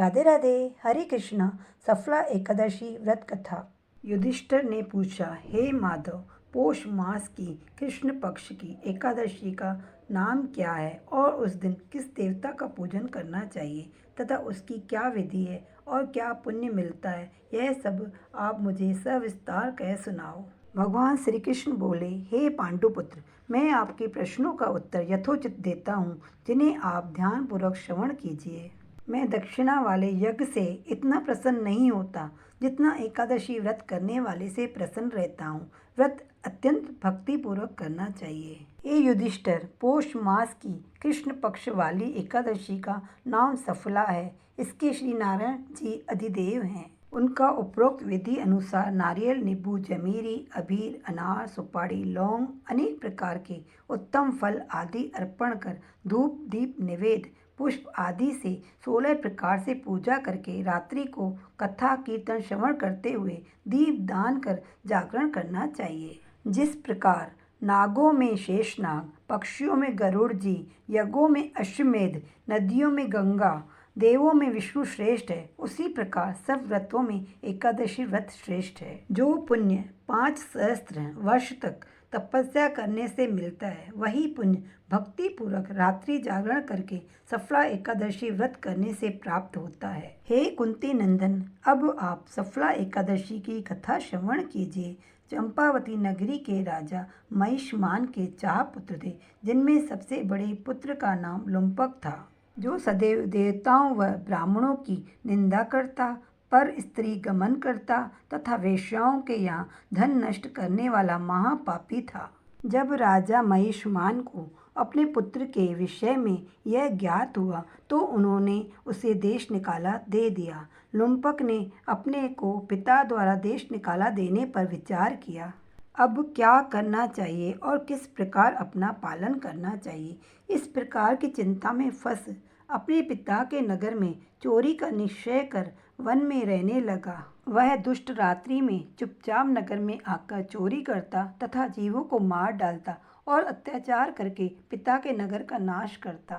राधे राधे। हरे कृष्णा। सफला एकादशी व्रत कथा। युधिष्ठिर ने पूछा, हे माधव, पौष मास की कृष्ण पक्ष की एकादशी का नाम क्या है और उस दिन किस देवता का पूजन करना चाहिए तथा उसकी क्या विधि है और क्या पुण्य मिलता है, यह सब आप मुझे सविस्तार कह सुनाओ। भगवान श्री कृष्ण बोले, हे पांडुपुत्र, मैं आपके प्रश्नों का उत्तर यथोचित देता हूँ, जिन्हें आप ध्यानपूर्वक श्रवण कीजिए। मैं दक्षिणा वाले यज्ञ से इतना प्रसन्न नहीं होता जितना एकादशी व्रत करने वाले से प्रसन्न रहता हूँ। व्रत अत्यंत भक्तिपूर्वक करना चाहिए। हे युधिष्ठिर, पौष मास की कृष्ण पक्ष वाली एकादशी का नाम सफला है। इसके श्री नारायण जी अधिदेव हैं। उनका उपरोक्त विधि अनुसार नारियल, नींबू, जमीरी, अबीर, अनार, सुपारी, लौंग, अनेक प्रकार के उत्तम फल आदि अर्पण कर धूप, दीप, निवेद, पुष्प आदि से 16 प्रकार से पूजा करके रात्रि को कथा कीर्तन श्रवण करते हुए दीप दान कर जागरण करना चाहिए। जिस प्रकार नागों में शेषनाग, पक्षियों में गरुड़ जी, यज्ञों में अश्वमेध, नदियों में गंगा, देवों में विष्णु श्रेष्ठ है, उसी प्रकार सब व्रतों में एकादशी व्रत श्रेष्ठ है। जो पुण्य 5 सहस्त्र वर्ष तक तपस्या करने से मिलता है, वही पुण्य भक्ति पूर्वक रात्रि जागरण करके सफला एकादशी व्रत करने से प्राप्त होता है। हे कुंती नंदन, अब आप सफला एकादशी की कथा श्रवण कीजिए। चंपावती नगरी के राजा महिष्मान के 4 पुत्र थे, जिनमें सबसे बड़े पुत्र का नाम लुम्पक था, जो सदैव देवताओं व ब्राह्मणों की निंदा करता, पर स्त्री गमन करता तथा वेश्याओं के यहाँ धन नष्ट करने वाला महापापी था। जब राजा महिष्मान को अपने पुत्र के विषय में यह ज्ञात हुआ तो उन्होंने उसे देश निकाला दे दिया। लुम्पक ने अपने को पिता द्वारा देश निकाला देने पर विचार किया। अब क्या करना चाहिए और किस प्रकार अपना पालन करना चाहिए, इस प्रकार की चिंता में फंस अपने पिता के नगर में चोरी का निश्चय कर वन में रहने लगा। वह दुष्ट रात्रि में चुपचाप नगर में आकर चोरी करता तथा जीवों को मार डालता और अत्याचार करके पिता के नगर का नाश करता।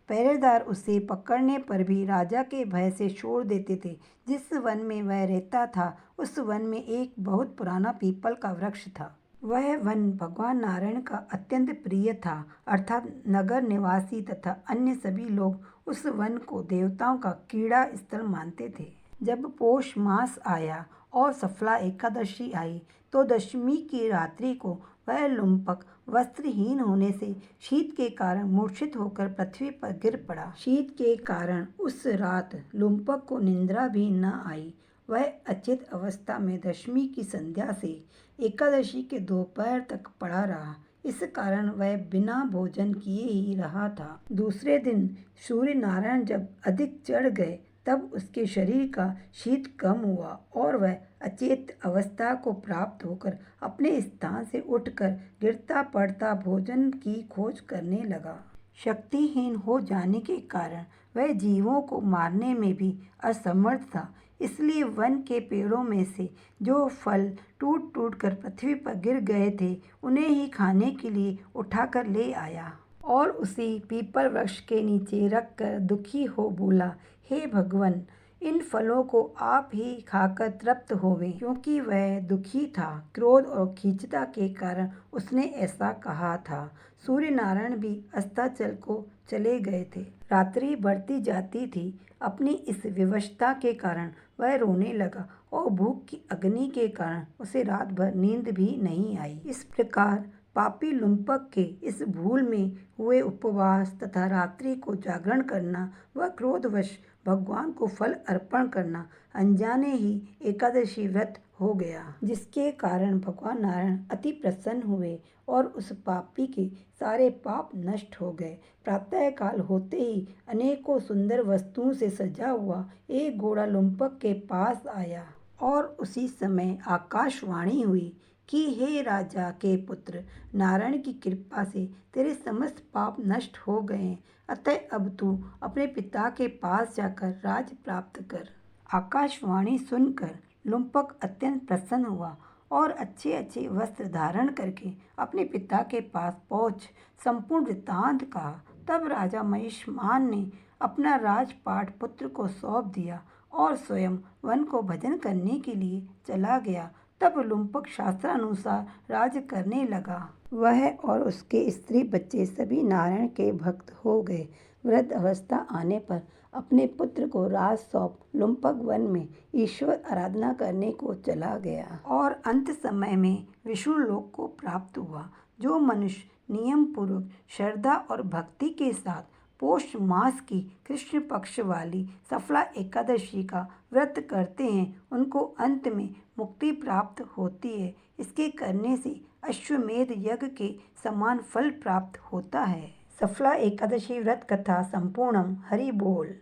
पहरेदार उसे पकड़ने पर भी राजा के भय से छोड़ देते थे। जिस वन में वह रहता था, उस वन में एक बहुत पुराना पीपल का वृक्ष था। वह वन भगवान नारायण का अत्यंत प्रिय था, अर्थात नगर निवासी तथा अन्य सभी लोग उस वन को देवताओं का क्रीड़ा स्थल मानते थे। जब पौष मास आया और सफला एकादशी आई तो दशमी की रात्रि को वह लुम्पक वस्त्रहीन होने से शीत के कारण मूर्छित होकर पृथ्वी पर गिर पड़ा। शीत के कारण उस रात लुम्पक को निंद्रा भी न आई। वह अचेत अवस्था में दशमी की संध्या से एकादशी के दोपहर तक पड़ा रहा। इस कारण वह बिना भोजन किए ही रहा था। दूसरे दिन सूर्य नारायण जब अधिक चढ़ गए तब उसके शरीर का शीत कम हुआ और वह अचेत अवस्था को प्राप्त होकर अपने स्थान से उठकर गिरता पड़ता भोजन की खोज करने लगा। शक्तिहीन हो जाने के कारण वह जीवों को मारने में भी असमर्थ था, इसलिए वन के पेड़ों में से जो फल टूट टूट कर पृथ्वी पर गिर गए थे, उन्हें ही खाने के लिए उठाकर ले आया और उसी पीपल वृक्ष के नीचे रखकर दुखी हो बोला, हे भगवान, इन फलों को आप ही खाकर तृप्त होवे। क्योंकि वह दुखी था, क्रोध और खींचता के कारण उसने ऐसा कहा था। सूर्य नारायण भी अस्ताचल को चले गए थे। रात्रि बढ़ती जाती थी। अपनी इस विवशता के कारण वह रोने लगा और भूख की अग्नि के कारण उसे रात भर नींद भी नहीं आई। इस प्रकार पापी लुम्पक के इस भूल में हुए उपवास तथा रात्रि को जागरण करना व क्रोधवश भगवान को फल अर्पण करना अनजाने ही एकादशी व्रत हो गया, जिसके कारण भगवान नारायण अति प्रसन्न हुए और उस पापी के सारे पाप नष्ट हो गए। प्रातः काल होते ही अनेकों सुंदर वस्तुओं से सजा हुआ एक घोड़ा लुम्पक के पास आया और उसी समय आकाशवाणी हुई कि हे राजा के पुत्र, नारायण की कृपा से तेरे समस्त पाप नष्ट हो गए, अतः अब तू अपने पिता के पास जाकर राज्य प्राप्त कर। आकाशवाणी सुनकर लुम्पक अत्यंत प्रसन्न हुआ और अच्छे अच्छे वस्त्र धारण करके अपने पिता के पास पहुँच संपूर्ण वृत्तांत कहा। तब राजा महिष्मान ने अपना राजपाट पुत्र को सौंप दिया और स्वयं वन को भजन करने के लिए चला गया। तब लुम्पक शास्त्रानुसार राज्य करने लगा। वह और उसके स्त्री बच्चे सभी नारायण के भक्त हो गए। वृद्ध अवस्था आने पर अपने पुत्र को राज सौंप लुम्पक वन में ईश्वर आराधना करने को चला गया और अंत समय में विष्णु लोक को प्राप्त हुआ। जो मनुष्य नियम पूर्वक श्रद्धा और भक्ति के साथ पौष मास की कृष्ण पक्ष वाली सफला एकादशी का व्रत करते हैं उनको अंत में मुक्ति प्राप्त होती है। इसके करने से अश्वमेध यज्ञ के समान फल प्राप्त होता है। सफला एकादशी व्रत कथा संपूर्णम। हरि बोल।